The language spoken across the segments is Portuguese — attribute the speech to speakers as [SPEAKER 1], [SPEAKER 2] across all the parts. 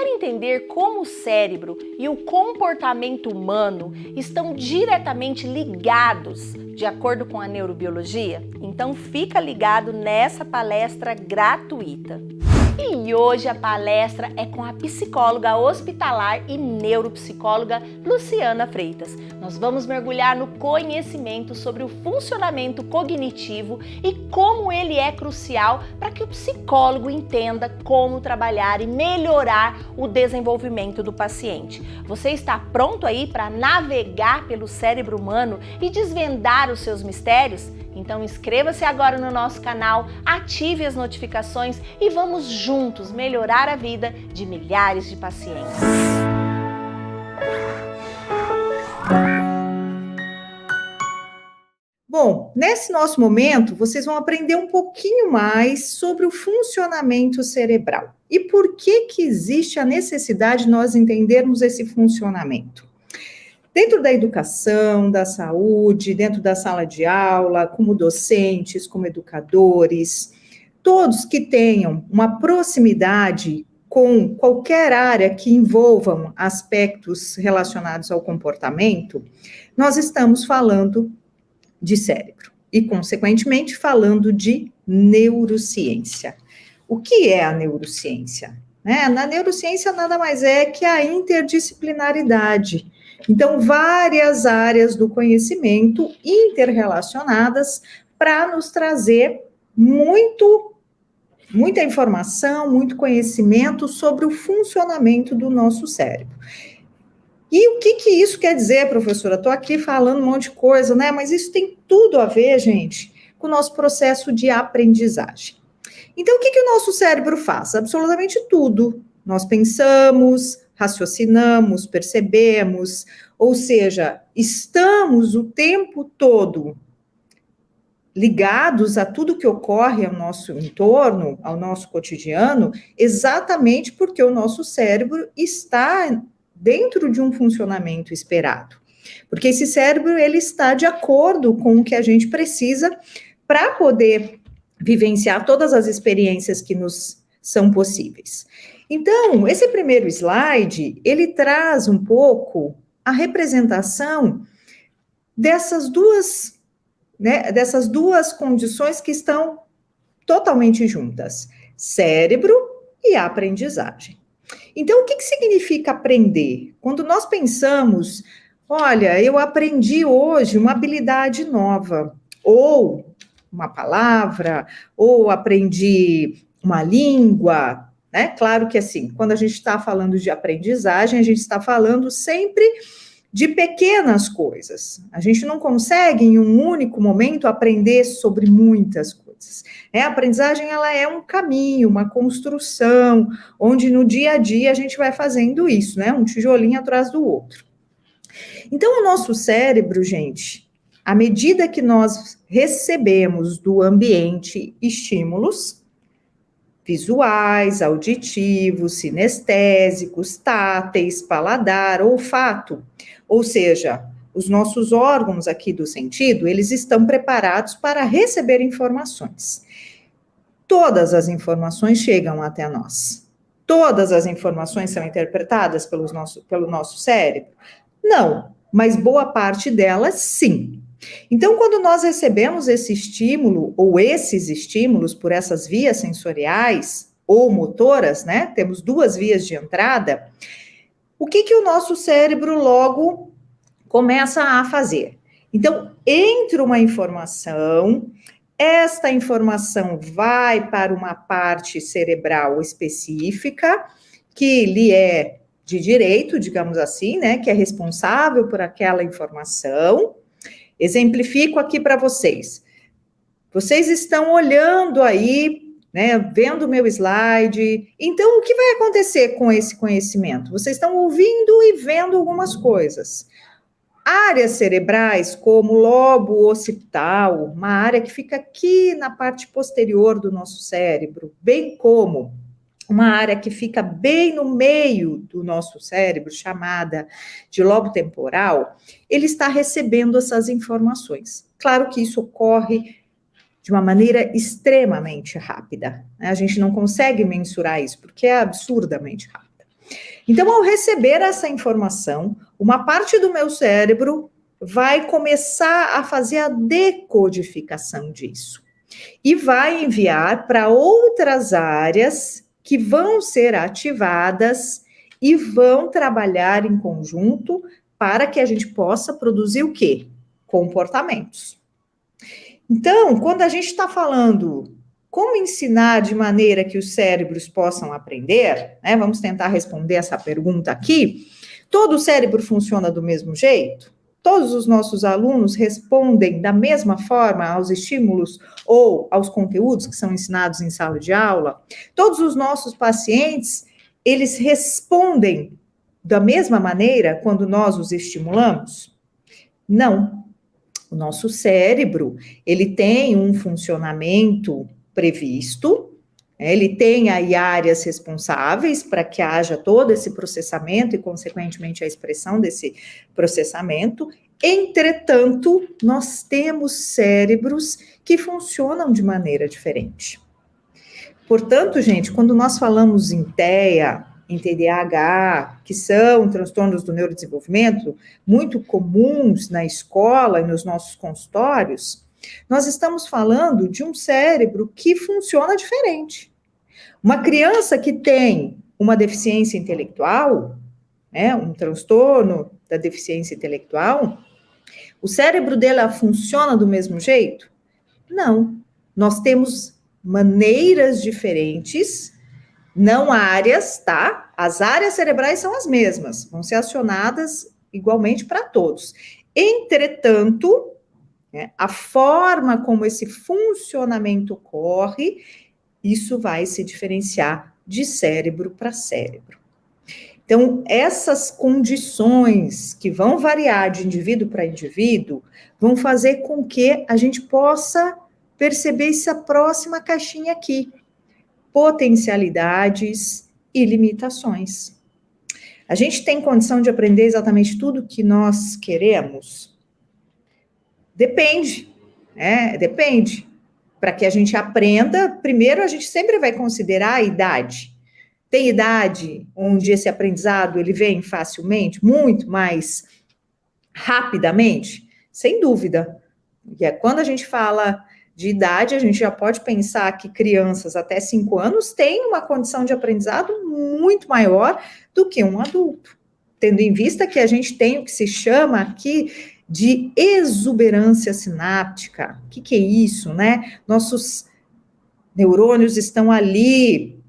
[SPEAKER 1] quer entender como o cérebro e o comportamento humano estão diretamente ligados de acordo com a neurobiologia? Então fica ligado nessa palestra gratuita. E hoje a palestra é com a psicóloga hospitalar e neuropsicóloga Luciana Freitas. Nós vamos mergulhar no conhecimento sobre o funcionamento cognitivo e como ele é crucial para que o psicólogo entenda como trabalhar e melhorar o desenvolvimento do paciente. Você está pronto aí para navegar pelo cérebro humano e desvendar os seus mistérios? Então inscreva-se agora no nosso canal, ative as notificações e vamos juntos melhorar a vida de milhares de pacientes.
[SPEAKER 2] Bom, nesse nosso momento, vocês vão aprender um pouquinho mais sobre o funcionamento cerebral e por que existe a necessidade de nós entendermos esse funcionamento. Dentro da educação, da saúde, dentro da sala de aula, como docentes, como educadores, todos que tenham uma proximidade com qualquer área que envolvam aspectos relacionados ao comportamento, nós estamos falando de cérebro e, consequentemente, falando de neurociência. O que é a neurociência? Na neurociência nada mais é que a interdisciplinaridade. Então, várias áreas do conhecimento interrelacionadas para nos trazer muita informação, muito conhecimento sobre o funcionamento do nosso cérebro. E o que isso quer dizer, professora? Estou aqui falando um monte de coisa, né? Mas isso tem tudo a ver, gente, com o nosso processo de aprendizagem. Então, o que o nosso cérebro faz? Absolutamente tudo. Nós pensamos, raciocinamos, percebemos, ou seja, estamos o tempo todo ligados a tudo que ocorre ao nosso entorno, ao nosso cotidiano, exatamente porque o nosso cérebro está dentro de um funcionamento esperado. Porque esse cérebro, ele está de acordo com o que a gente precisa para poder vivenciar todas as experiências que nos são possíveis. Então, esse primeiro slide, ele traz um pouco a representação dessas duas condições que estão totalmente juntas, cérebro e aprendizagem. Então, o que significa aprender? Quando nós pensamos, olha, eu aprendi hoje uma habilidade nova, ou uma palavra, ou aprendi uma língua, né? Claro que assim, quando a gente está falando de aprendizagem, a gente está falando sempre de pequenas coisas. A gente não consegue, em um único momento, aprender sobre muitas coisas. A aprendizagem, ela é um caminho, uma construção, onde no dia a dia a gente vai fazendo isso, né? Um tijolinho atrás do outro. Então, o nosso cérebro, gente, à medida que nós recebemos do ambiente estímulos visuais, auditivos, sinestésicos, táteis, paladar, olfato, ou seja, os nossos órgãos aqui do sentido, eles estão preparados para receber informações. Todas as informações chegam até nós. Todas as informações são interpretadas pelo nosso cérebro? Não, mas boa parte delas, sim. Então, quando nós recebemos esse estímulo, ou esses estímulos por essas vias sensoriais, ou motoras, né? Temos duas vias de entrada. O que o nosso cérebro logo começa a fazer? Então, entra uma informação, esta informação vai para uma parte cerebral específica, que lhe é de direito, digamos assim, né? Que é responsável por aquela informação. Exemplifico aqui para vocês. Vocês estão olhando aí, né, vendo o meu slide. Então, o que vai acontecer com esse conhecimento? Vocês estão ouvindo e vendo algumas coisas. Áreas cerebrais, como o lobo occipital, uma área que fica aqui na parte posterior do nosso cérebro, bem como uma área que fica bem no meio do nosso cérebro, chamada de lobo temporal, ele está recebendo essas informações. Claro que isso ocorre de uma maneira extremamente rápida, né? A gente não consegue mensurar isso, porque é absurdamente rápida. Então, ao receber essa informação, uma parte do meu cérebro vai começar a fazer a decodificação disso e vai enviar para outras áreas que vão ser ativadas e vão trabalhar em conjunto para que a gente possa produzir o quê? Comportamentos. Então, quando a gente está falando como ensinar de maneira que os cérebros possam aprender, né? Vamos tentar responder essa pergunta aqui. Todo o cérebro funciona do mesmo jeito? Todos os nossos alunos respondem da mesma forma aos estímulos ou aos conteúdos que são ensinados em sala de aula? Todos os nossos pacientes, eles respondem da mesma maneira quando nós os estimulamos? Não. O nosso cérebro, ele tem um funcionamento previsto, ele tem aí áreas responsáveis para que haja todo esse processamento e, consequentemente, a expressão desse processamento. Entretanto, nós temos cérebros que funcionam de maneira diferente. Portanto, gente, quando nós falamos em TEA, em TDAH, que são transtornos do neurodesenvolvimento, muito comuns na escola e nos nossos consultórios, nós estamos falando de um cérebro que funciona diferente. Uma criança que tem uma deficiência intelectual, né, um transtorno da deficiência intelectual, o cérebro dela funciona do mesmo jeito? Não. Nós temos maneiras diferentes, não áreas, tá? As áreas cerebrais são as mesmas, vão ser acionadas igualmente para todos. Entretanto, né, a forma como esse funcionamento ocorre, isso vai se diferenciar de cérebro para cérebro. Então, essas condições que vão variar de indivíduo para indivíduo, vão fazer com que a gente possa perceber essa próxima caixinha aqui, potencialidades e limitações. A gente tem condição de aprender exatamente tudo que nós queremos? Depende, né? Depende. Para que a gente aprenda, primeiro a gente sempre vai considerar a idade. Tem idade onde esse aprendizado ele vem facilmente, muito mais rapidamente? Sem dúvida. E quando a gente fala de idade, a gente já pode pensar que crianças até 5 anos têm uma condição de aprendizado muito maior do que um adulto, tendo em vista que a gente tem o que se chama aqui de exuberância sináptica. O que é isso, né? Nossos neurônios estão ali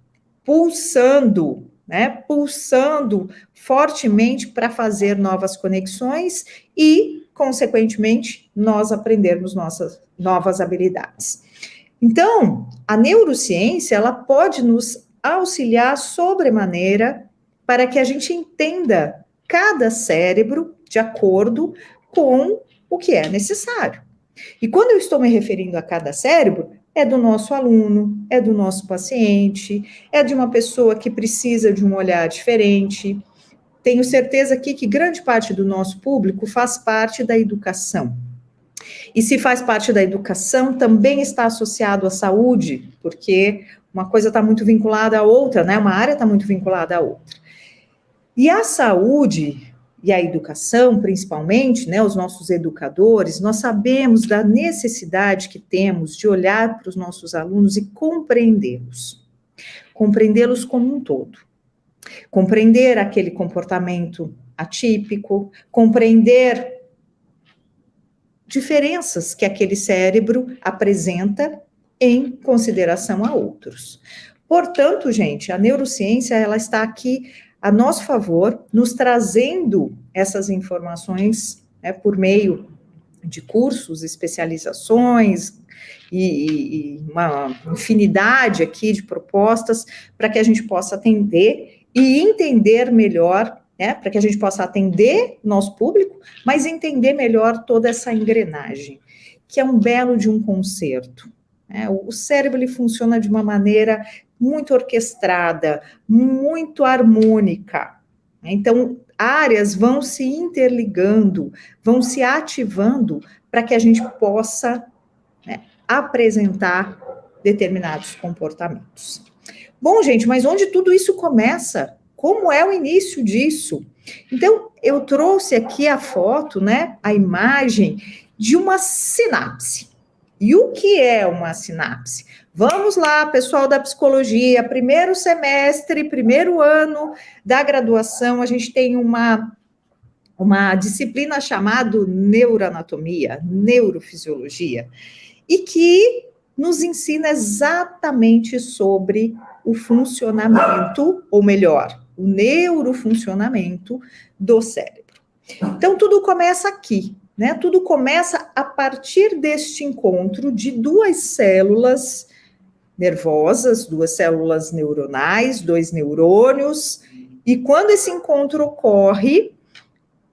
[SPEAKER 2] pulsando, né? Pulsando fortemente para fazer novas conexões e, consequentemente, nós aprendermos nossas novas habilidades. Então, a neurociência, ela pode nos auxiliar sobremaneira para que a gente entenda cada cérebro de acordo com o que é necessário. E quando eu estou me referindo a cada cérebro, é do nosso aluno, é do nosso paciente, é de uma pessoa que precisa de um olhar diferente. Tenho certeza aqui que grande parte do nosso público faz parte da educação. E se faz parte da educação, também está associado à saúde, porque uma coisa está muito vinculada à outra, né? Uma área está muito vinculada à outra. E a saúde e a educação, principalmente, né, os nossos educadores, nós sabemos da necessidade que temos de olhar para os nossos alunos e compreendê-los como um todo. Compreender aquele comportamento atípico, compreender diferenças que aquele cérebro apresenta em consideração a outros. Portanto, gente, a neurociência, ela está aqui a nosso favor, nos trazendo essas informações, né, por meio de cursos, especializações e uma infinidade aqui de propostas para que a gente possa atender e entender melhor, né, para que a gente possa atender nosso público, mas entender melhor toda essa engrenagem, que é um belo de um concerto. Né? O cérebro ele funciona de uma maneira muito orquestrada, muito harmônica. Então, áreas vão se interligando, vão se ativando para que a gente possa, né, apresentar determinados comportamentos. Bom, gente, mas onde tudo isso começa? como é o início disso. Então, eu trouxe aqui a foto, né, a imagem de uma sinapse. E o que é uma sinapse? Vamos lá, pessoal da psicologia, primeiro semestre, primeiro ano da graduação, a gente tem uma disciplina chamada neuroanatomia, neurofisiologia, e que nos ensina exatamente sobre o funcionamento, ou melhor, o neurofuncionamento do cérebro. Então, tudo começa aqui, né? Tudo começa a partir deste encontro de duas células nervosas, duas células neuronais, dois neurônios, e quando esse encontro ocorre,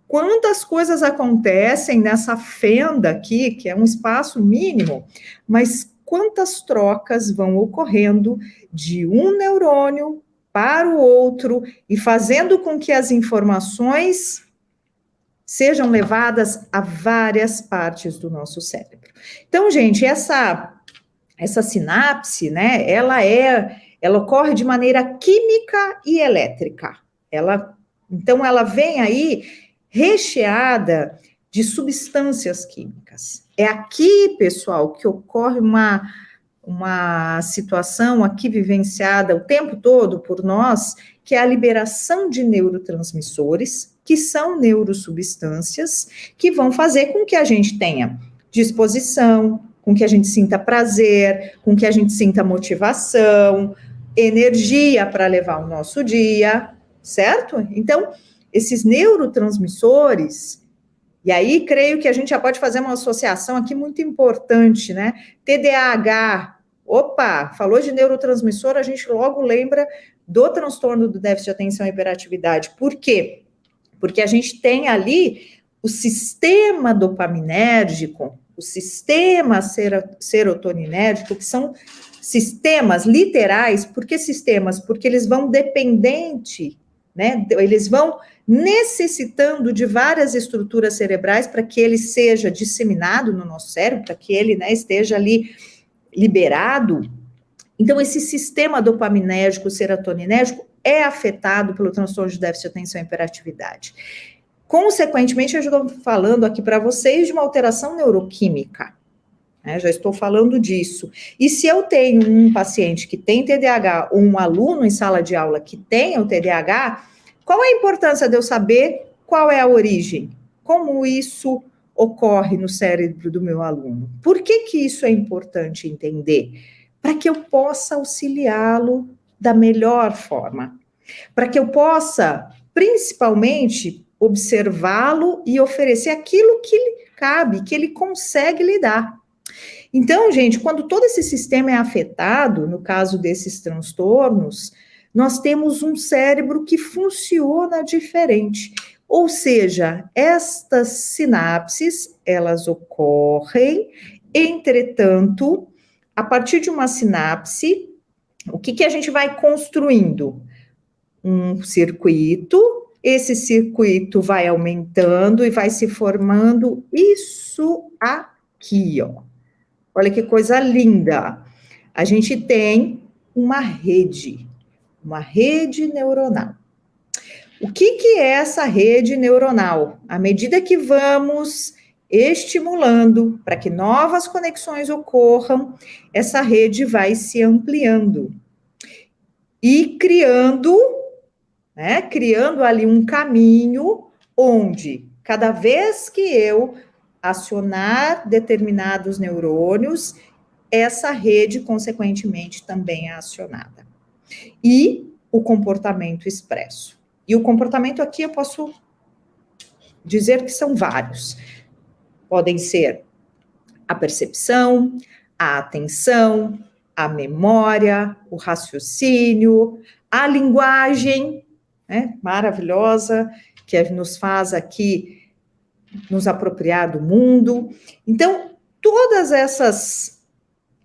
[SPEAKER 2] quantas coisas acontecem nessa fenda aqui, que é um espaço mínimo, mas quantas trocas vão ocorrendo de um neurônio para o outro e fazendo com que as informações sejam levadas a várias partes do nosso cérebro. Então, gente, essa sinapse, né, ela ocorre de maneira química e elétrica. Então, ela vem aí recheada de substâncias químicas. É aqui, pessoal, que ocorre uma situação aqui vivenciada o tempo todo por nós, que é a liberação de neurotransmissores, que são neurosubstâncias, que vão fazer com que a gente tenha disposição, com que a gente sinta prazer, com que a gente sinta motivação, energia para levar o nosso dia, certo? Então, esses neurotransmissores, e aí creio que a gente já pode fazer uma associação aqui muito importante, né? TDAH, opa, falou de neurotransmissor, a gente logo lembra do transtorno do déficit de atenção e hiperatividade. Por quê? Porque a gente tem ali o sistema dopaminérgico, o sistema serotoninérgico, que são sistemas literais. Por que sistemas? Porque eles vão dependente, né? Eles vão necessitando de várias estruturas cerebrais para que ele seja disseminado no nosso cérebro, para que ele, né, esteja ali liberado. Então, esse sistema dopaminérgico, serotoninérgico, é afetado pelo transtorno de déficit de atenção e hiperatividade. Consequentemente, eu estou falando aqui para vocês de uma alteração neuroquímica, né? Já estou falando disso. E se eu tenho um paciente que tem TDAH ou um aluno em sala de aula que tem o TDAH, qual é a importância de eu saber qual é a origem? Como isso ocorre no cérebro do meu aluno? Por que isso é importante entender? Para que eu possa auxiliá-lo da melhor forma. Para que eu possa, principalmente, observá-lo e oferecer aquilo que lhe cabe, que ele consegue lidar. Então, gente, quando todo esse sistema é afetado, no caso desses transtornos, nós temos um cérebro que funciona diferente. Ou seja, estas sinapses, elas ocorrem, entretanto, a partir de uma sinapse, o que a gente vai construindo? Um circuito, esse circuito vai aumentando e vai se formando isso aqui, ó. Olha que coisa linda. A gente tem uma rede neuronal. O que é essa rede neuronal? À medida que vamos estimulando para que novas conexões ocorram, essa rede vai se ampliando e criando ali um caminho onde, cada vez que eu acionar determinados neurônios, essa rede, consequentemente, também é acionada. E o comportamento expresso. E o comportamento aqui eu posso dizer que são vários. Podem ser a percepção, a atenção, a memória, o raciocínio, a linguagem, né, maravilhosa, que nos faz aqui nos apropriar do mundo. Então, todas essas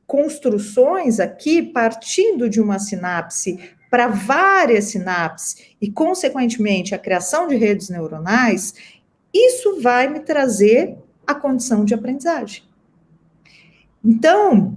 [SPEAKER 2] construções aqui, partindo de uma sinapse para várias sinapses e, consequentemente, a criação de redes neuronais, isso vai me trazer a condição de aprendizagem. Então,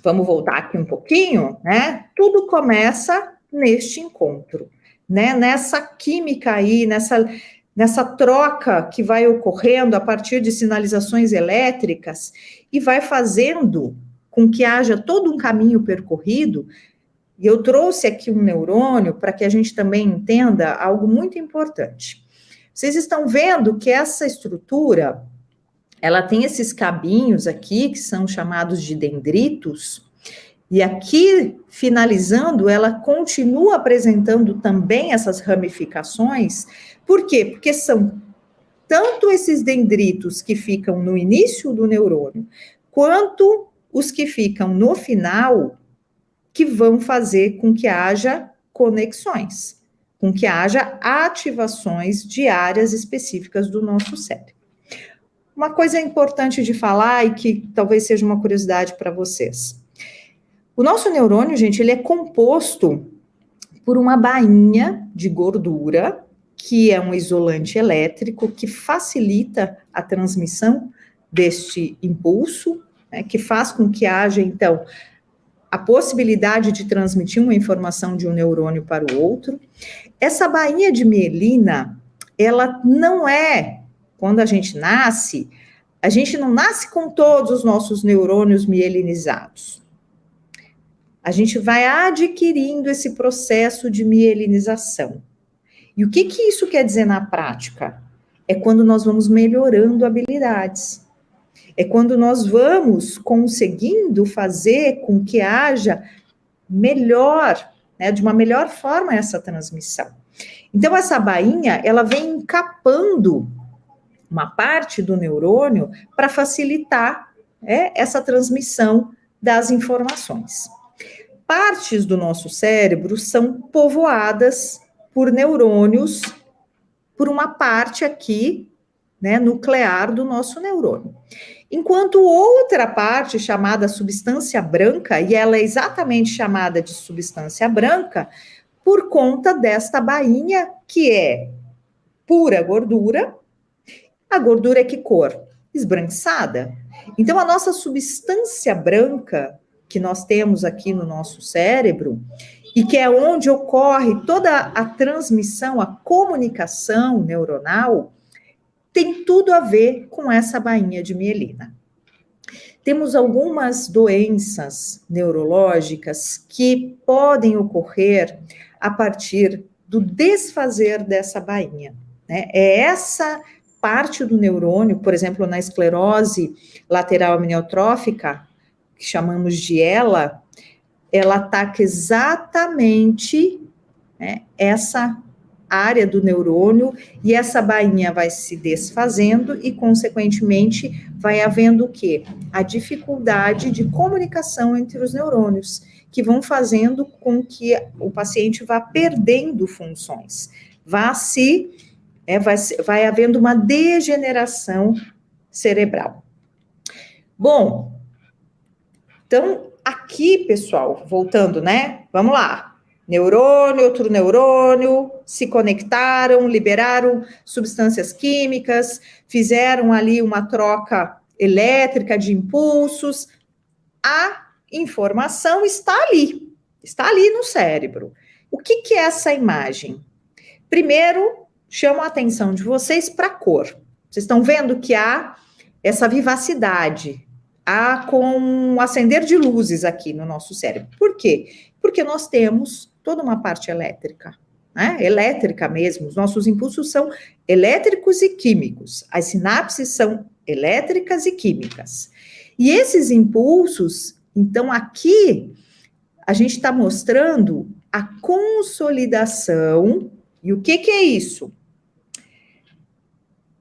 [SPEAKER 2] vamos voltar aqui um pouquinho, né? Tudo começa neste encontro, né, nessa química aí, nessa troca que vai ocorrendo a partir de sinalizações elétricas e vai fazendo com que haja todo um caminho percorrido. E eu trouxe aqui um neurônio para que a gente também entenda algo muito importante. Vocês estão vendo que essa estrutura, ela tem esses cabinhos aqui, que são chamados de dendritos, e aqui, finalizando, ela continua apresentando também essas ramificações. Por quê? Porque são tanto esses dendritos que ficam no início do neurônio, quanto os que ficam no final, que vão fazer com que haja conexões, com que haja ativações de áreas específicas do nosso cérebro. Uma coisa importante de falar e que talvez seja uma curiosidade para vocês. O nosso neurônio, gente, ele é composto por uma bainha de gordura, que é um isolante elétrico que facilita a transmissão deste impulso, né, que faz com que haja, então, a possibilidade de transmitir uma informação de um neurônio para o outro. Essa bainha de mielina, ela não é, quando a gente não nasce com todos os nossos neurônios mielinizados. A gente vai adquirindo esse processo de mielinização. E o que isso quer dizer na prática? É quando nós vamos melhorando habilidades. É quando nós vamos conseguindo fazer com que haja melhor, né, de uma melhor forma essa transmissão. Então, essa bainha, ela vem encapando uma parte do neurônio para facilitar essa transmissão das informações. Partes do nosso cérebro são povoadas por neurônios, por uma parte aqui, né, nuclear do nosso neurônio. Enquanto outra parte, chamada substância branca, e ela é exatamente chamada de substância branca, por conta desta bainha, que é pura gordura. A gordura é que cor? Esbranquiçada. Então, a nossa substância branca, que nós temos aqui no nosso cérebro, e que é onde ocorre toda a transmissão, a comunicação neuronal, tem tudo a ver com essa bainha de mielina. Temos algumas doenças neurológicas que podem ocorrer a partir do desfazer dessa bainha, né? É essa parte do neurônio, por exemplo, na esclerose lateral amniotrófica, que chamamos de ela ataca exatamente, né, essa área do neurônio, e essa bainha vai se desfazendo e, consequentemente, vai havendo o quê? A dificuldade de comunicação entre os neurônios, que vão fazendo com que o paciente vá perdendo funções, vai havendo uma degeneração cerebral. Bom, então, aqui, pessoal, voltando, né? Vamos lá. Neurônio, outro neurônio, se conectaram, liberaram substâncias químicas, fizeram ali uma troca elétrica de impulsos. A informação está ali no cérebro. O que é essa imagem? Primeiro, chamo a atenção de vocês para a cor. Vocês estão vendo que há essa vivacidade, há com um acender de luzes aqui no nosso cérebro. Por quê? Porque nós temos toda uma parte elétrica, né? Elétrica mesmo. Os nossos impulsos são elétricos e químicos. As sinapses são elétricas e químicas. E esses impulsos, então aqui, a gente está mostrando a consolidação. E o que é isso?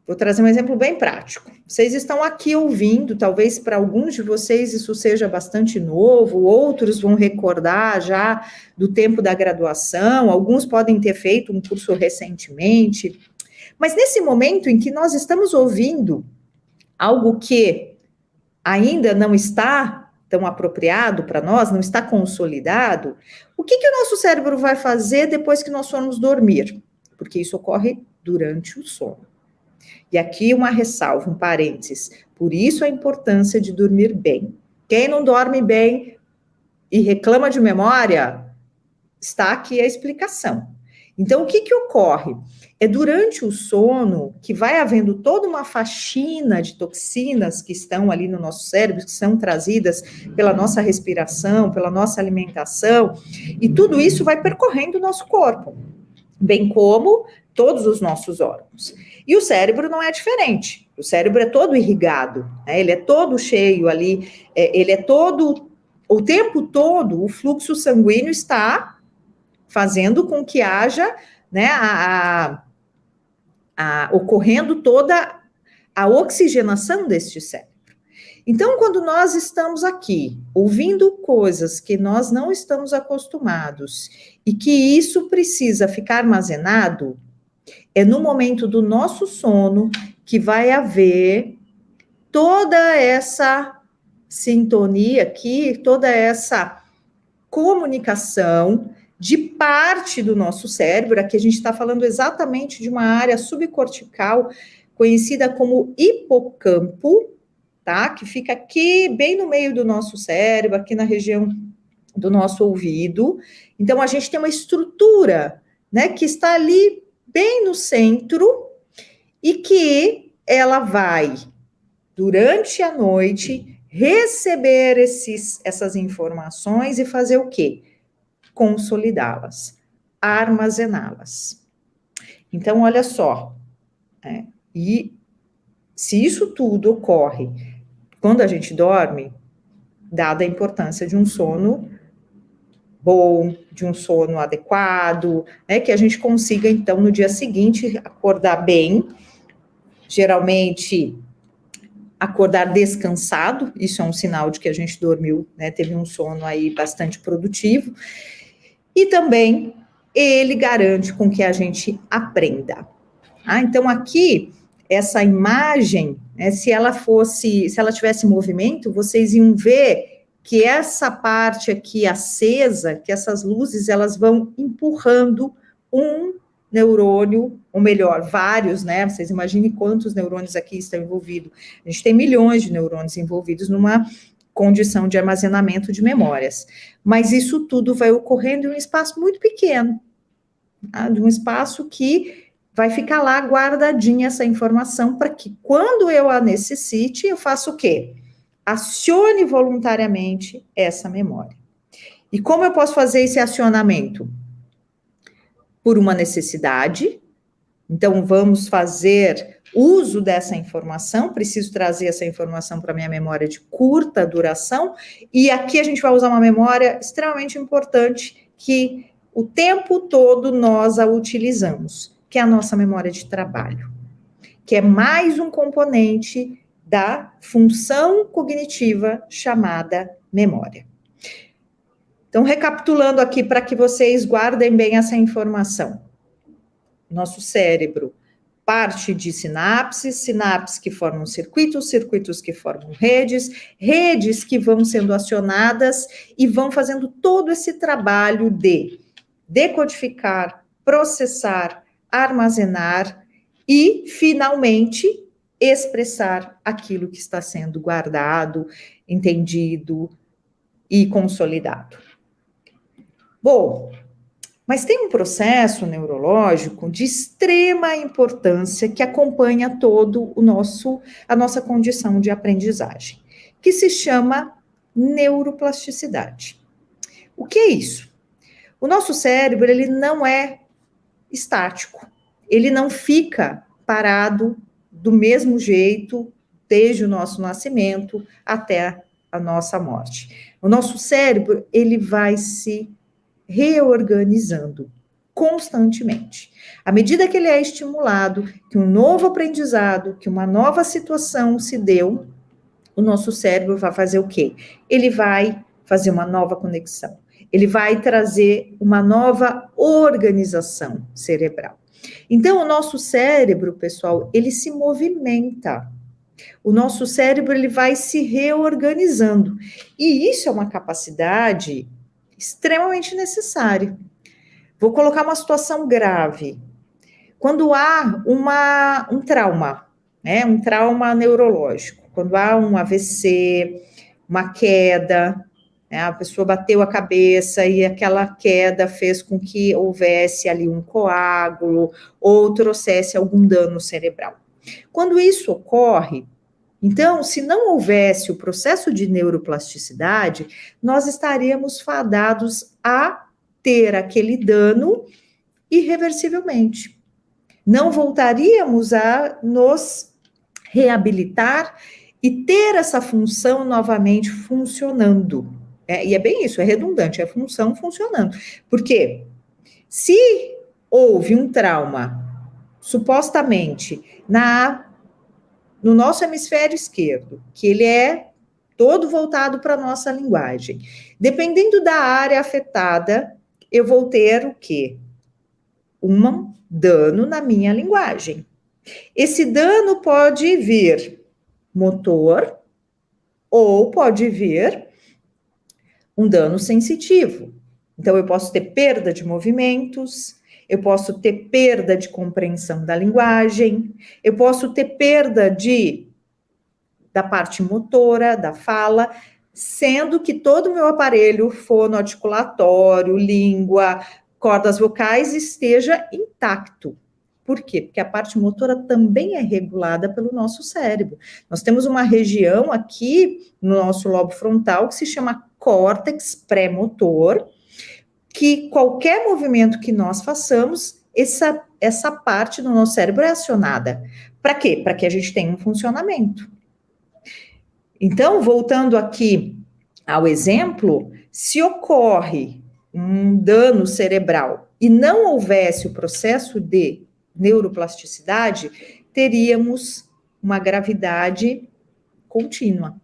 [SPEAKER 2] Vou trazer um exemplo bem prático. Vocês estão aqui ouvindo, talvez para alguns de vocês isso seja bastante novo, outros vão recordar já do tempo da graduação, alguns podem ter feito um curso recentemente, mas nesse momento em que nós estamos ouvindo algo que ainda não está tão apropriado para nós, não está consolidado, o que o nosso cérebro vai fazer depois que nós formos dormir? Porque isso ocorre durante o sono. E aqui uma ressalva, um parênteses. Por isso a importância de dormir bem. Quem não dorme bem e reclama de memória, está aqui a explicação. Então, o que que ocorre? É durante o sono que vai havendo toda uma faxina de toxinas que estão ali no nosso cérebro, que são trazidas pela nossa respiração, pela nossa alimentação, e tudo isso vai percorrendo o nosso corpo, bem como todos os nossos órgãos. E o cérebro não é diferente. O cérebro é todo irrigado, né? Ele é todo cheio ali, ele é todo, o tempo todo, o fluxo sanguíneo está fazendo com que haja, né, ocorrendo toda a oxigenação deste cérebro. Então, quando nós estamos aqui ouvindo coisas que nós não estamos acostumados e que isso precisa ficar armazenado, é no momento do nosso sono que vai haver toda essa sintonia aqui, toda essa comunicação de parte do nosso cérebro. Aqui a gente está falando exatamente de uma área subcortical conhecida como hipocampo, tá? Que fica aqui bem no meio do nosso cérebro, aqui na região do nosso ouvido. Então a gente tem uma estrutura, né, que está ali bem no centro e que ela vai durante a noite receber essas informações e fazer o quê? Consolidá-las, armazená-las. Então, olha só, e se isso tudo ocorre quando a gente dorme, dada a importância de um sono bom, de um sono adequado, né, que a gente consiga, então, no dia seguinte, acordar bem, geralmente acordar descansado, isso é um sinal de que a gente dormiu, né, teve um sono aí bastante produtivo, e também ele garante com que a gente aprenda. Então aqui, essa imagem, né, se ela tivesse movimento, vocês iam ver que essa parte aqui acesa, que essas luzes, elas vão empurrando um neurônio, ou melhor, vários, né? Vocês imaginem quantos neurônios aqui estão envolvidos. A gente tem milhões de neurônios envolvidos numa condição de armazenamento de memórias. Mas isso tudo vai ocorrendo em um espaço muito pequeno, tá? De um espaço que vai ficar lá guardadinha essa informação para que quando eu a necessite, eu faça o quê? Acione voluntariamente essa memória. E como eu posso fazer esse acionamento? Por uma necessidade. Então, vamos fazer uso dessa informação, preciso trazer essa informação para minha memória de curta duração, e aqui a gente vai usar uma memória extremamente importante, que o tempo todo nós a utilizamos, que é a nossa memória de trabalho, que é mais um componente da função cognitiva chamada memória. Então, recapitulando aqui para que vocês guardem bem essa informação. Nosso cérebro parte de sinapses, sinapses que formam circuitos, circuitos que formam redes, redes que vão sendo acionadas e vão fazendo todo esse trabalho de decodificar, processar, armazenar e, finalmente, expressar aquilo que está sendo guardado, entendido e consolidado. Bom, mas tem um processo neurológico de extrema importância que acompanha todo a nossa condição de aprendizagem, que se chama neuroplasticidade. O que é isso? O nosso cérebro, ele não é estático, ele não fica parado do mesmo jeito desde o nosso nascimento até a nossa morte. O nosso cérebro, ele vai se reorganizando constantemente. À medida que ele é estimulado, que um novo aprendizado, que uma nova situação se deu, o nosso cérebro vai fazer o quê? Ele vai fazer uma nova conexão. Ele vai trazer uma nova organização cerebral. Então, o nosso cérebro, pessoal, ele se movimenta. O nosso cérebro, ele vai se reorganizando. E isso é uma capacidade extremamente necessário. Vou colocar uma situação grave. Quando há um trauma, né, um trauma neurológico, quando há um AVC, uma queda, né? A pessoa bateu a cabeça e aquela queda fez com que houvesse ali um coágulo ou trouxesse algum dano cerebral. Quando isso ocorre, então, se não houvesse o processo de neuroplasticidade, nós estaríamos fadados a ter aquele dano irreversivelmente. Não voltaríamos a nos reabilitar e ter essa função novamente funcionando. E é bem isso, é redundante, é a função funcionando. Por quê? Se houve um trauma, supostamente, no nosso hemisfério esquerdo, que ele é todo voltado para a nossa linguagem, dependendo da área afetada, eu vou ter o quê? Um dano na minha linguagem. Esse dano pode vir motor ou pode vir um dano sensitivo. Então, eu posso ter perda de movimentos, eu posso ter perda de compreensão da linguagem, eu posso ter perda da parte motora, da fala, sendo que todo o meu aparelho fonoarticulatório, língua, cordas vocais esteja intacto. Por quê? Porque a parte motora também é regulada pelo nosso cérebro. Nós temos uma região aqui no nosso lobo frontal que se chama córtex pré-motor, que qualquer movimento que nós façamos, essa parte do nosso cérebro é acionada. Para quê? Para que a gente tenha um funcionamento. Então, voltando aqui ao exemplo, se ocorre um dano cerebral e não houvesse o processo de neuroplasticidade, teríamos uma gravidade contínua.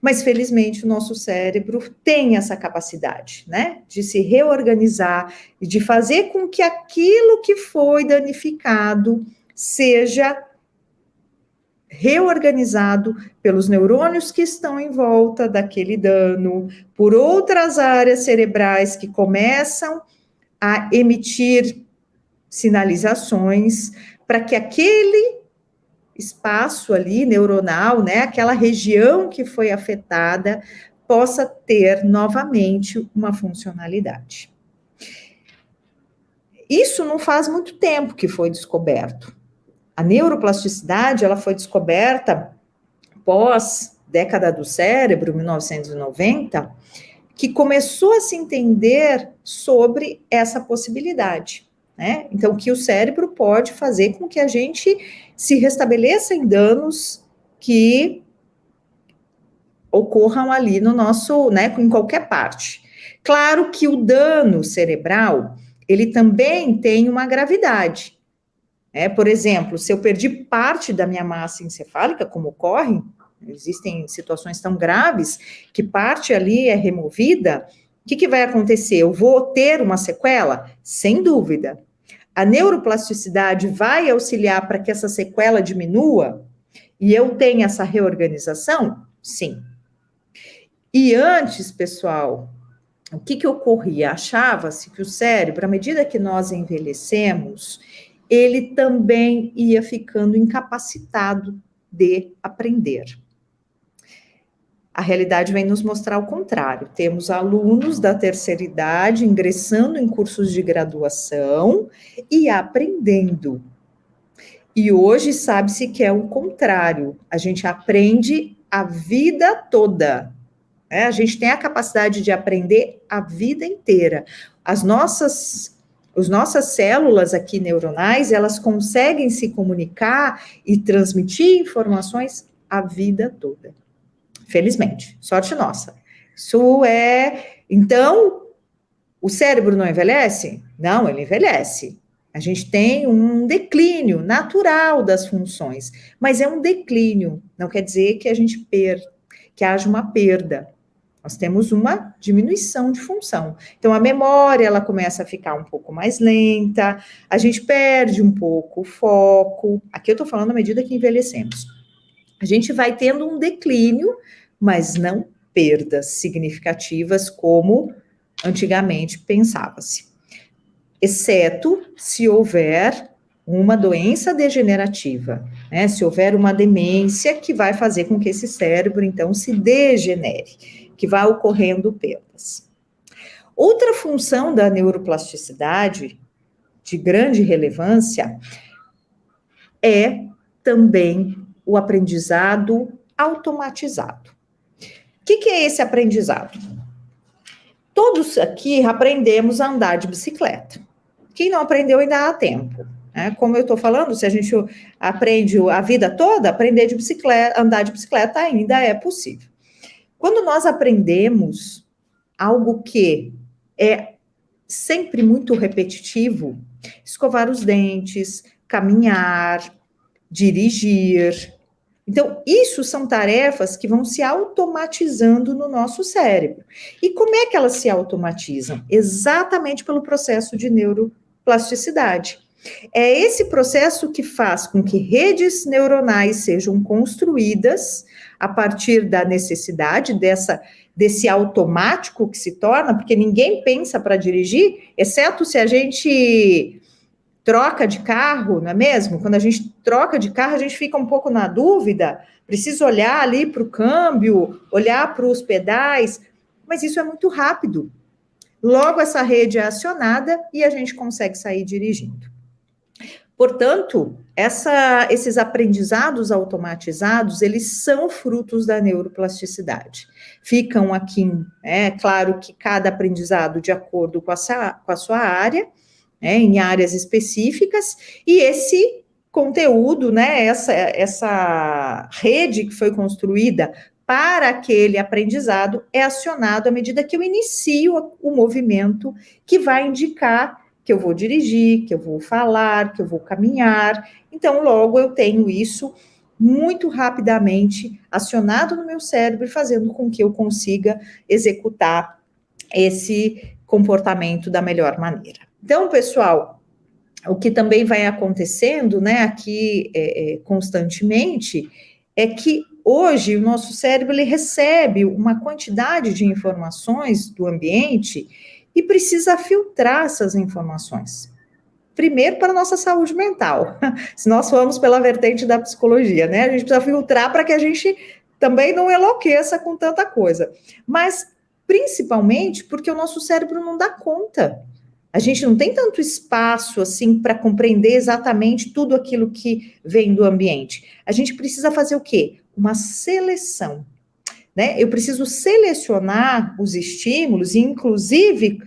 [SPEAKER 2] Mas, felizmente, o nosso cérebro tem essa capacidade, né, de se reorganizar e de fazer com que aquilo que foi danificado seja reorganizado pelos neurônios que estão em volta daquele dano, por outras áreas cerebrais que começam a emitir sinalizações para que aquele espaço ali neuronal, né, aquela região que foi afetada, possa ter novamente uma funcionalidade. Isso não faz muito tempo que foi descoberto. A neuroplasticidade, ela foi descoberta pós década do cérebro, 1990, que começou a se entender sobre essa possibilidade, né? Então, que o cérebro pode fazer com que a gente se restabeleça em danos que ocorram ali no nosso, né, em qualquer parte. Claro que o dano cerebral, ele também tem uma gravidade. Por exemplo, se eu perdi parte da minha massa encefálica, como ocorre, existem situações tão graves que parte ali é removida, o que vai acontecer? Eu vou ter uma sequela? Sem dúvida. A neuroplasticidade vai auxiliar para que essa sequela diminua e eu tenha essa reorganização? Sim. E antes, pessoal, o que ocorria? Achava-se que o cérebro, à medida que nós envelhecemos, ele também ia ficando incapacitado de aprender. A realidade vem nos mostrar o contrário. Temos alunos da terceira idade ingressando em cursos de graduação e aprendendo. E hoje sabe-se que é o contrário. A gente aprende a vida toda. A gente tem a capacidade de aprender a vida inteira. As nossas células aqui neuronais, elas conseguem se comunicar e transmitir informações a vida toda. Felizmente, sorte nossa. Então, o cérebro não envelhece? Não, ele envelhece. A gente tem um declínio natural das funções, mas é um declínio, não quer dizer que que haja uma perda. Nós temos uma diminuição de função. Então, a memória, ela começa a ficar um pouco mais lenta, a gente perde um pouco o foco. Aqui eu estou falando à medida que envelhecemos. A gente vai tendo um declínio, mas não perdas significativas como antigamente pensava-se. Exceto se houver uma doença degenerativa, né? Se houver uma demência que vai fazer com que esse cérebro, então, se degenere. que vai ocorrendo perdas. Outra função da neuroplasticidade de grande relevância é também o aprendizado automatizado. O que é esse aprendizado? Todos aqui aprendemos a andar de bicicleta. Quem não aprendeu ainda há tempo. Como eu estou falando, se a gente aprende a vida toda, aprender de bicicleta, andar de bicicleta ainda é possível. Quando nós aprendemos algo que é sempre muito repetitivo, escovar os dentes, caminhar, dirigir. Então, isso são tarefas que vão se automatizando no nosso cérebro. E como é que elas se automatizam? Exatamente pelo processo de neuroplasticidade. É esse processo que faz com que redes neuronais sejam construídas a partir da necessidade desse automático que se torna, porque ninguém pensa para dirigir, exceto se a gente troca de carro, não é mesmo? Quando a gente troca de carro, a gente fica um pouco na dúvida, precisa olhar ali para o câmbio, olhar para os pedais, mas isso é muito rápido. Logo, essa rede é acionada e a gente consegue sair dirigindo. Portanto, esses aprendizados automatizados, eles são frutos da neuroplasticidade. Ficam aqui, claro que cada aprendizado de acordo com a sua área, em áreas específicas, e esse conteúdo, essa rede que foi construída para aquele aprendizado é acionado à medida que eu inicio o movimento que vai indicar que eu vou dirigir, que eu vou falar, que eu vou caminhar. Então, logo eu tenho isso muito rapidamente acionado no meu cérebro, fazendo com que eu consiga executar esse comportamento da melhor maneira. Então, pessoal, o que também vai acontecendo, aqui constantemente, é que hoje o nosso cérebro ele recebe uma quantidade de informações do ambiente e precisa filtrar essas informações. Primeiro, para a nossa saúde mental. Se nós formos pela vertente da psicologia, a gente precisa filtrar para que a gente também não enlouqueça com tanta coisa. Mas, principalmente, porque o nosso cérebro não dá conta. A gente não tem tanto espaço, assim, para compreender exatamente tudo aquilo que vem do ambiente. A gente precisa fazer o quê? Uma seleção. Eu preciso selecionar os estímulos e, inclusive,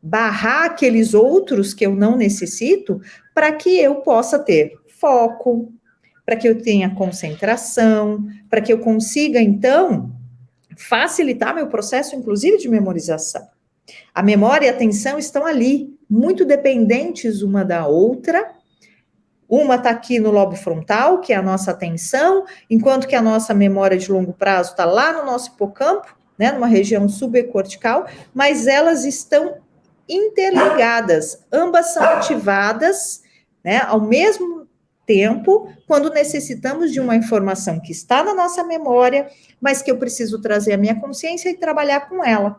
[SPEAKER 2] barrar aqueles outros que eu não necessito para que eu possa ter foco, para que eu tenha concentração, para que eu consiga, então, facilitar meu processo, inclusive, de memorização. A memória e a atenção estão ali, muito dependentes uma da outra. Uma está aqui no lobo frontal, que é a nossa atenção, enquanto que a nossa memória de longo prazo está lá no nosso hipocampo, numa região subcortical, mas elas estão interligadas, ambas são ativadas, ao mesmo tempo, quando necessitamos de uma informação que está na nossa memória, mas que eu preciso trazer à minha consciência e trabalhar com ela.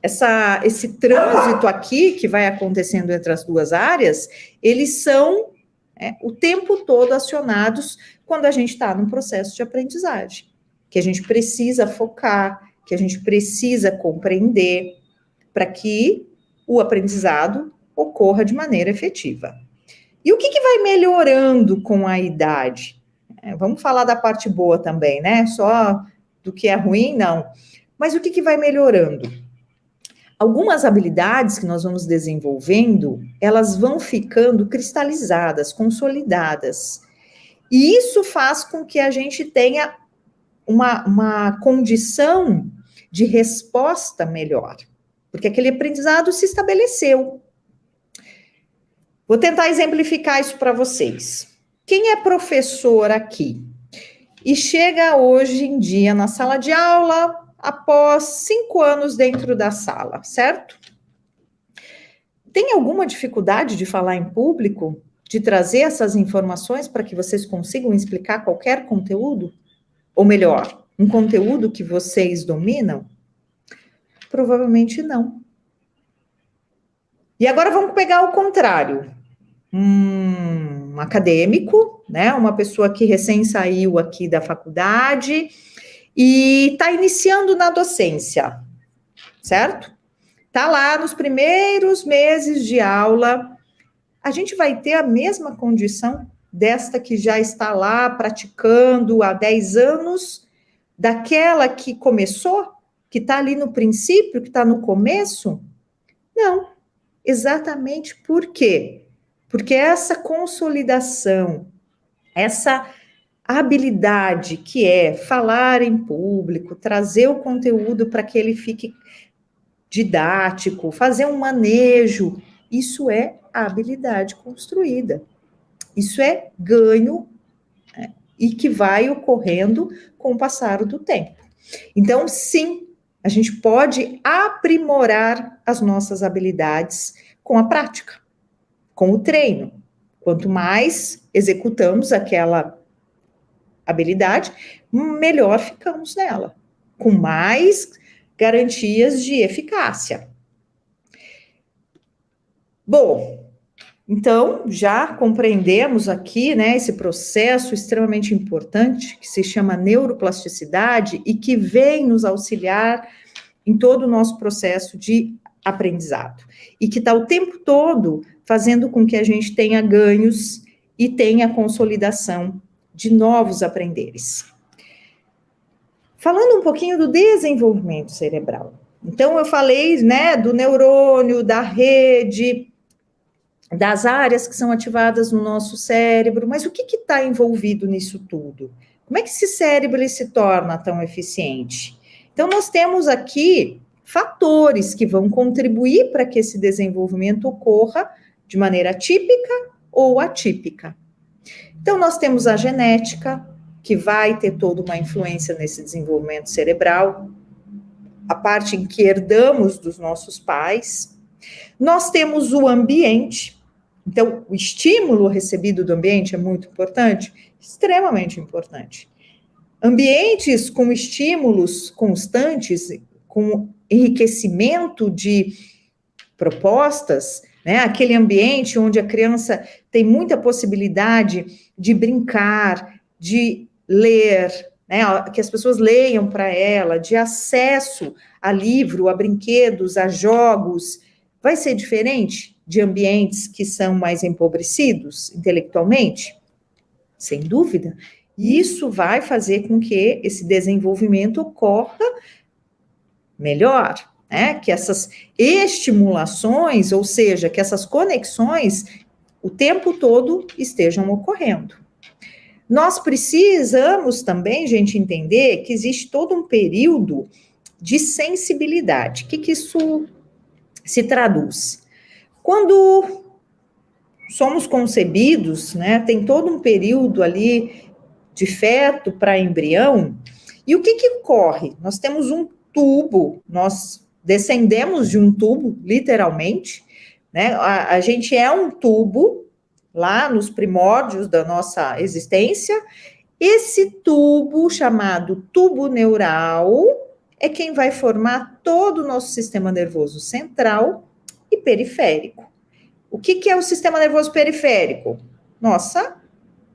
[SPEAKER 2] Esse trânsito aqui que vai acontecendo entre as duas áreas, eles são o tempo todo acionados quando a gente está num processo de aprendizagem, que a gente precisa focar, que a gente precisa compreender para que o aprendizado ocorra de maneira efetiva. E o que vai melhorando com a idade? Vamos falar da parte boa também, só do que é ruim, não. Mas o que vai melhorando? Algumas habilidades que nós vamos desenvolvendo, elas vão ficando cristalizadas, consolidadas. E isso faz com que a gente tenha uma condição de resposta melhor, porque aquele aprendizado se estabeleceu. Vou tentar exemplificar isso para vocês. Quem é professor aqui e chega hoje em dia na sala de aula após 5 anos dentro da sala, certo? Tem alguma dificuldade de falar em público, de trazer essas informações para que vocês consigam explicar qualquer conteúdo? Ou melhor, um conteúdo que vocês dominam? Provavelmente não. E agora vamos pegar o contrário. Um acadêmico né? Uma pessoa que recém saiu aqui da faculdade e está iniciando na docência, certo? Está lá nos primeiros meses de aula, a gente vai ter a mesma condição desta que já está lá praticando há 10 anos, daquela que começou, que está ali no princípio, que está no começo? Não, exatamente por quê? Porque essa consolidação, essa habilidade que é falar em público, trazer o conteúdo para que ele fique didático, fazer um manejo, isso é habilidade construída. Isso é ganho, né, e que vai ocorrendo com o passar do tempo. Então, sim, a gente pode aprimorar as nossas habilidades com a prática, com o treino. Quanto mais executamos aquela habilidade, melhor ficamos nela, com mais garantias de eficácia. Bom, então já compreendemos aqui, né, esse processo extremamente importante que se chama neuroplasticidade e que vem nos auxiliar em todo o nosso processo de aprendizado e que está o tempo todo fazendo com que a gente tenha ganhos e tenha consolidação de novos aprenderes. Falando um pouquinho do desenvolvimento cerebral. Então, eu falei, né, do neurônio, da rede, das áreas que são ativadas no nosso cérebro, mas o que está envolvido nisso tudo? Como é que esse cérebro ele se torna tão eficiente? Então, nós temos aqui fatores que vão contribuir para que esse desenvolvimento ocorra de maneira típica ou atípica. Então, nós temos a genética, que vai ter toda uma influência nesse desenvolvimento cerebral, a parte em que herdamos dos nossos pais. Nós temos o ambiente, então o estímulo recebido do ambiente é muito importante, extremamente importante. Ambientes com estímulos constantes, com enriquecimento de propostas, né? Aquele ambiente onde a criança tem muita possibilidade de brincar, de ler, né, que as pessoas leiam para ela, de acesso a livro, a brinquedos, a jogos, vai ser diferente de ambientes que são mais empobrecidos intelectualmente? Sem dúvida. E isso vai fazer com que esse desenvolvimento ocorra melhor, né? Que essas estimulações, ou seja, que essas conexões o tempo todo estejam ocorrendo. Nós precisamos também, gente, entender que existe todo um período de sensibilidade. O que isso se traduz? Quando somos concebidos, né, tem todo um período ali de feto para embrião, e o que ocorre? Nós temos um tubo, nós descendemos de um tubo, literalmente, né, a gente é um tubo, lá nos primórdios da nossa existência, esse tubo, chamado tubo neural, é quem vai formar todo o nosso sistema nervoso central e periférico. O que é o sistema nervoso periférico?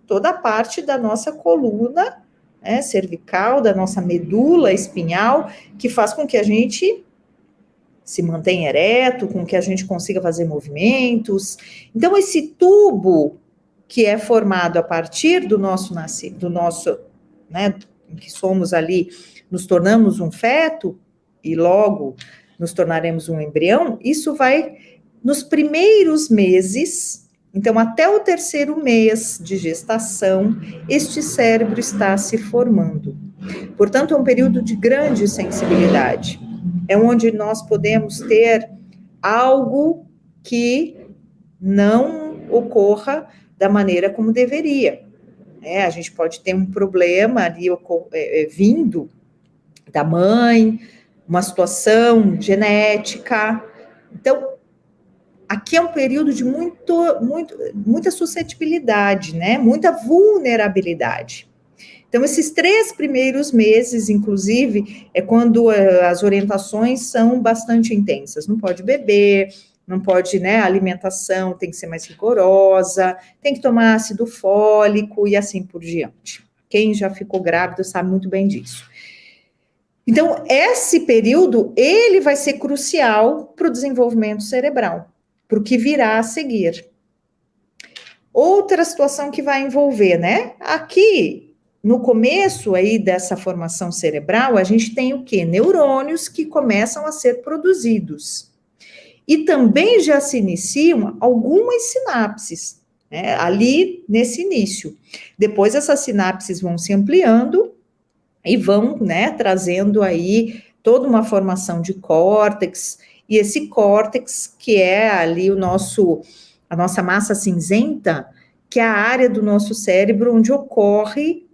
[SPEAKER 2] Toda a parte da nossa coluna, né, cervical, da nossa medula espinhal, que faz com que a gente se mantenha ereto, com que a gente consiga fazer movimentos. Então, esse tubo que é formado a partir do nosso né, que somos ali, nos tornamos um feto e logo nos tornaremos um embrião, isso vai nos primeiros meses, então até o 3º mês de gestação, este cérebro está se formando. Portanto, é um período de grande sensibilidade. É onde nós podemos ter algo que não ocorra da maneira como deveria. A gente pode ter um problema ali vindo da mãe, uma situação genética. Então, aqui é um período de muita suscetibilidade, né? Muita vulnerabilidade. Então, esses 3 primeiros meses, inclusive, é quando as orientações são bastante intensas. Não pode beber, não pode, né, a alimentação tem que ser mais rigorosa, tem que tomar ácido fólico e assim por diante. Quem já ficou grávido sabe muito bem disso. Então, esse período, ele vai ser crucial para o desenvolvimento cerebral, para o que virá a seguir. Outra situação que vai envolver, né? Aqui, no começo aí dessa formação cerebral, a gente tem o quê? Neurônios que começam a ser produzidos. E também já se iniciam algumas sinapses, né? Ali nesse início. Depois essas sinapses vão se ampliando e vão, né, trazendo aí toda uma formação de córtex, e esse córtex que é ali a nossa massa cinzenta, que é a área do nosso cérebro onde ocorre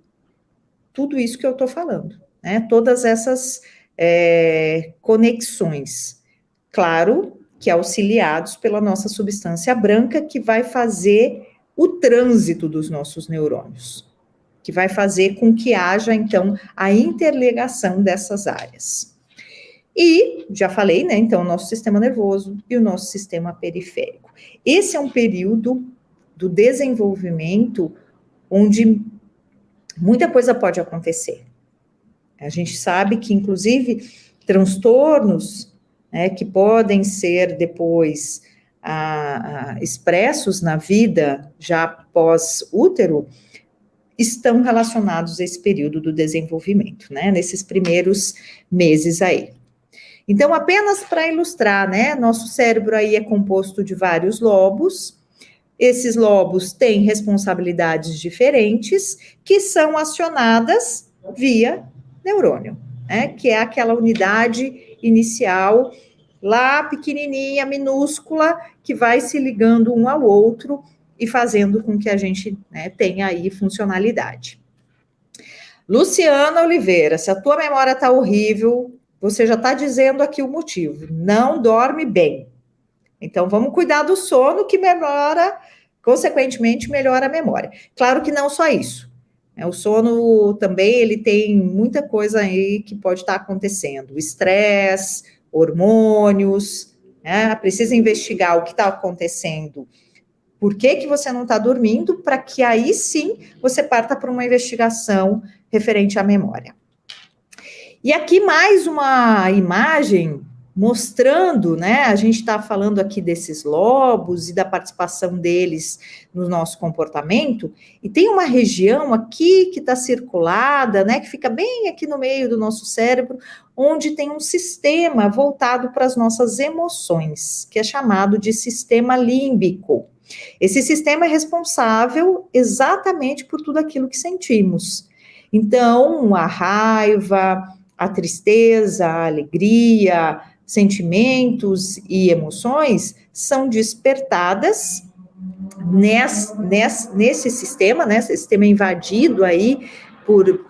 [SPEAKER 2] tudo isso que eu estou falando, né, todas essas conexões, claro, que auxiliados pela nossa substância branca, que vai fazer o trânsito dos nossos neurônios, que vai fazer com que haja, então, a interligação dessas áreas. E, já falei, né, então, o nosso sistema nervoso e o nosso sistema periférico. Esse é um período do desenvolvimento onde muita coisa pode acontecer. A gente sabe que, inclusive, transtornos, né, que podem ser depois expressos na vida já pós-útero, estão relacionados a esse período do desenvolvimento, né, nesses primeiros meses aí. Então, apenas para ilustrar, né, nosso cérebro aí é composto de vários lobos, esses lobos têm responsabilidades diferentes, que são acionadas via neurônio, né, que é aquela unidade inicial, lá pequenininha, minúscula, que vai se ligando um ao outro, e fazendo com que a gente, né, tenha aí funcionalidade. Luciana Oliveira, se a tua memória está horrível, você já está dizendo aqui o motivo, não dorme bem. Então, vamos cuidar do sono, que melhora, consequentemente, melhora a memória. Claro que não só isso. O sono também, ele tem muita coisa aí que pode estar acontecendo. Estresse, hormônios, né? Precisa investigar o que está acontecendo. Por que você não está dormindo, para que aí sim você parta para uma investigação referente à memória. E aqui mais uma imagem mostrando, né, a gente está falando aqui desses lobos e da participação deles no nosso comportamento, e tem uma região aqui que está circulada, né, que fica bem aqui no meio do nosso cérebro, onde tem um sistema voltado para as nossas emoções, que é chamado de sistema límbico. Esse sistema é responsável exatamente por tudo aquilo que sentimos. Então, a raiva, a tristeza, a alegria, sentimentos e emoções são despertadas nesse sistema, né? Esse sistema invadido aí por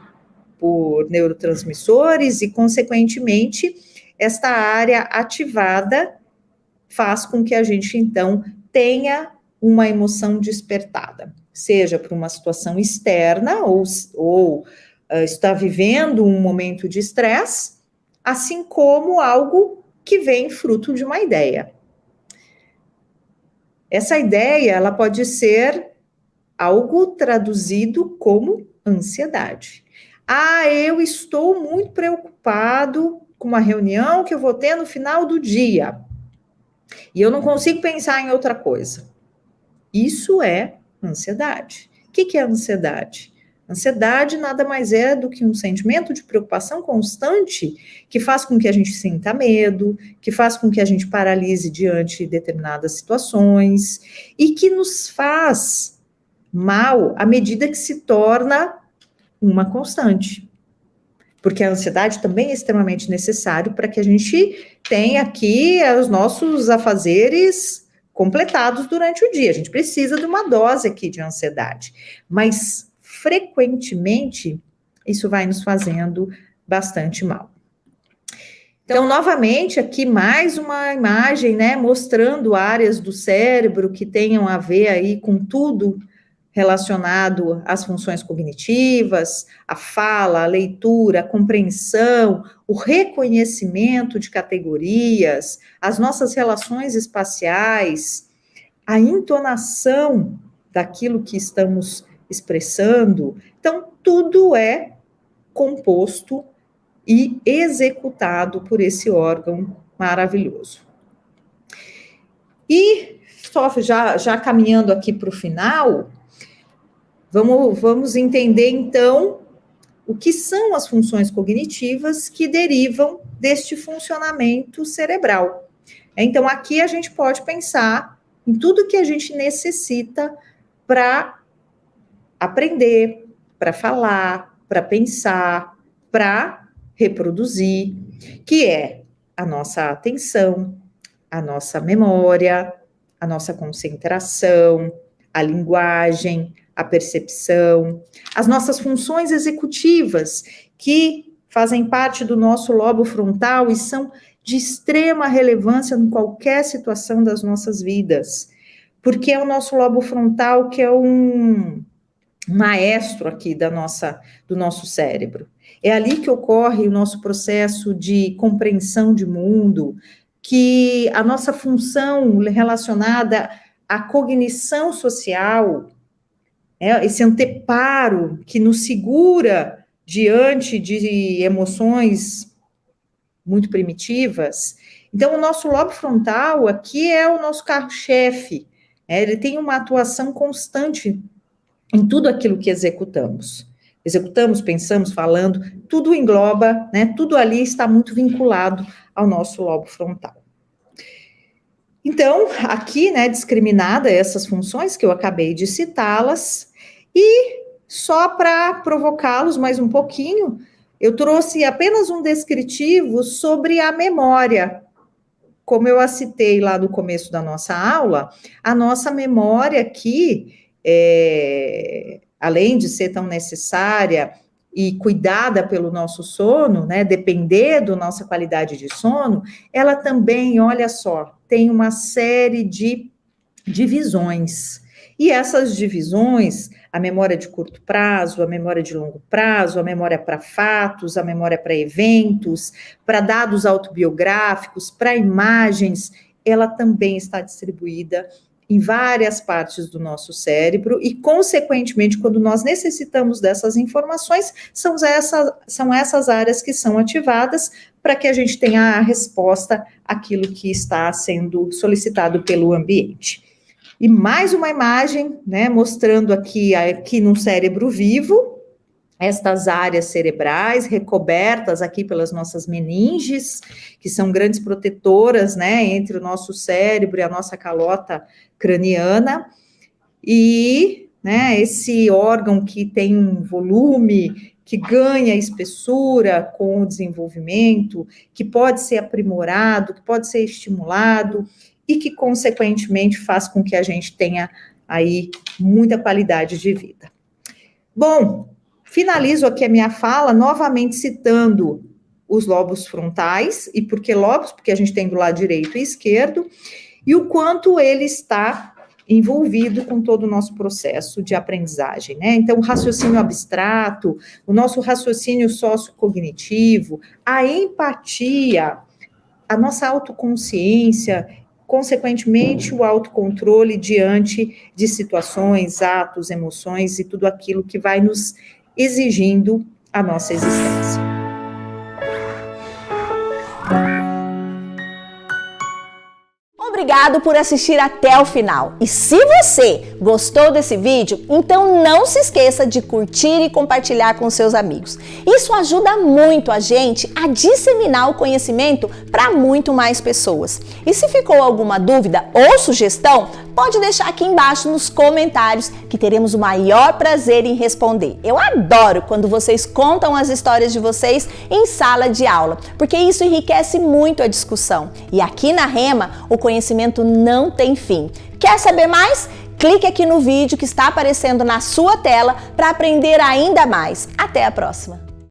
[SPEAKER 2] neurotransmissores e, consequentemente, esta área ativada faz com que a gente, então, tenha uma emoção despertada, seja por uma situação externa ou está vivendo um momento de estresse, assim como algo que vem fruto de uma ideia. Essa ideia, ela pode ser algo traduzido como ansiedade. Eu estou muito preocupado com uma reunião que eu vou ter no final do dia, e eu não consigo pensar em outra coisa. Isso é ansiedade. O que é ansiedade? Ansiedade nada mais é do que um sentimento de preocupação constante que faz com que a gente sinta medo, que faz com que a gente paralise diante de determinadas situações e que nos faz mal à medida que se torna uma constante. Porque a ansiedade também é extremamente necessário para que a gente tenha aqui os nossos afazeres completados durante o dia. A gente precisa de uma dose aqui de ansiedade, mas frequentemente isso vai nos fazendo bastante mal. Então, novamente, aqui mais uma imagem, né, mostrando áreas do cérebro que tenham a ver aí com tudo relacionado às funções cognitivas, a fala, a leitura, a compreensão, o reconhecimento de categorias, as nossas relações espaciais, a entonação daquilo que estamos expressando. Então, tudo é composto e executado por esse órgão maravilhoso. E, só já caminhando aqui para o final, vamos entender, então, o que são as funções cognitivas que derivam deste funcionamento cerebral. Então, aqui a gente pode pensar em tudo que a gente necessita para aprender, para falar, para pensar, para reproduzir, que é a nossa atenção, a nossa memória, a nossa concentração, a linguagem, a percepção, as nossas funções executivas, que fazem parte do nosso lobo frontal e são de extrema relevância em qualquer situação das nossas vidas, porque é o nosso lobo frontal que é um maestro aqui do nosso cérebro. É ali que ocorre o nosso processo de compreensão de mundo, que a nossa função relacionada à cognição social, esse anteparo que nos segura diante de emoções muito primitivas. Então, o nosso lobo frontal aqui é o nosso carro-chefe, ele tem uma atuação constante em tudo aquilo que executamos. Executamos, pensamos, falando, tudo engloba, tudo ali está muito vinculado ao nosso lobo frontal. Então, aqui, discriminada essas funções que eu acabei de citá-las, e só para provocá-los mais um pouquinho, eu trouxe apenas um descritivo sobre a memória. Como eu a citei lá no começo da nossa aula, a nossa memória aqui, além de ser tão necessária e cuidada pelo nosso sono, depender da nossa qualidade de sono, ela também, olha só, tem uma série de divisões. E essas divisões, a memória de curto prazo, a memória de longo prazo, a memória para fatos, a memória para eventos, para dados autobiográficos, para imagens, ela também está distribuída em várias partes do nosso cérebro e, consequentemente, quando nós necessitamos dessas informações, são essas áreas que são ativadas para que a gente tenha a resposta àquilo que está sendo solicitado pelo ambiente. E mais uma imagem, mostrando aqui num cérebro vivo, estas áreas cerebrais recobertas aqui pelas nossas meninges, que são grandes protetoras, entre o nosso cérebro e a nossa calota craniana, e, esse órgão que tem um volume, que ganha espessura com o desenvolvimento, que pode ser aprimorado, que pode ser estimulado, e que, consequentemente, faz com que a gente tenha aí muita qualidade de vida. Bom, finalizo aqui a minha fala novamente citando os lobos frontais. E por que lobos? Porque a gente tem do lado direito e esquerdo, e o quanto ele está envolvido com todo o nosso processo de aprendizagem, Então, o raciocínio abstrato, o nosso raciocínio sociocognitivo, a empatia, a nossa autoconsciência, consequentemente, o autocontrole diante de situações, atos, emoções e tudo aquilo que vai nos exigindo a nossa existência.
[SPEAKER 1] Obrigado por assistir até o final. E se você gostou desse vídeo, então não se esqueça de curtir e compartilhar com seus amigos. Isso ajuda muito a gente a disseminar o conhecimento para muito mais pessoas. E se ficou alguma dúvida ou sugestão, pode deixar aqui embaixo nos comentários que teremos o maior prazer em responder. Eu adoro quando vocês contam as histórias de vocês em sala de aula, porque isso enriquece muito a discussão. E aqui na Rema, o conhecimento não tem fim. Quer saber mais? Clique aqui no vídeo que está aparecendo na sua tela para aprender ainda mais. Até a próxima!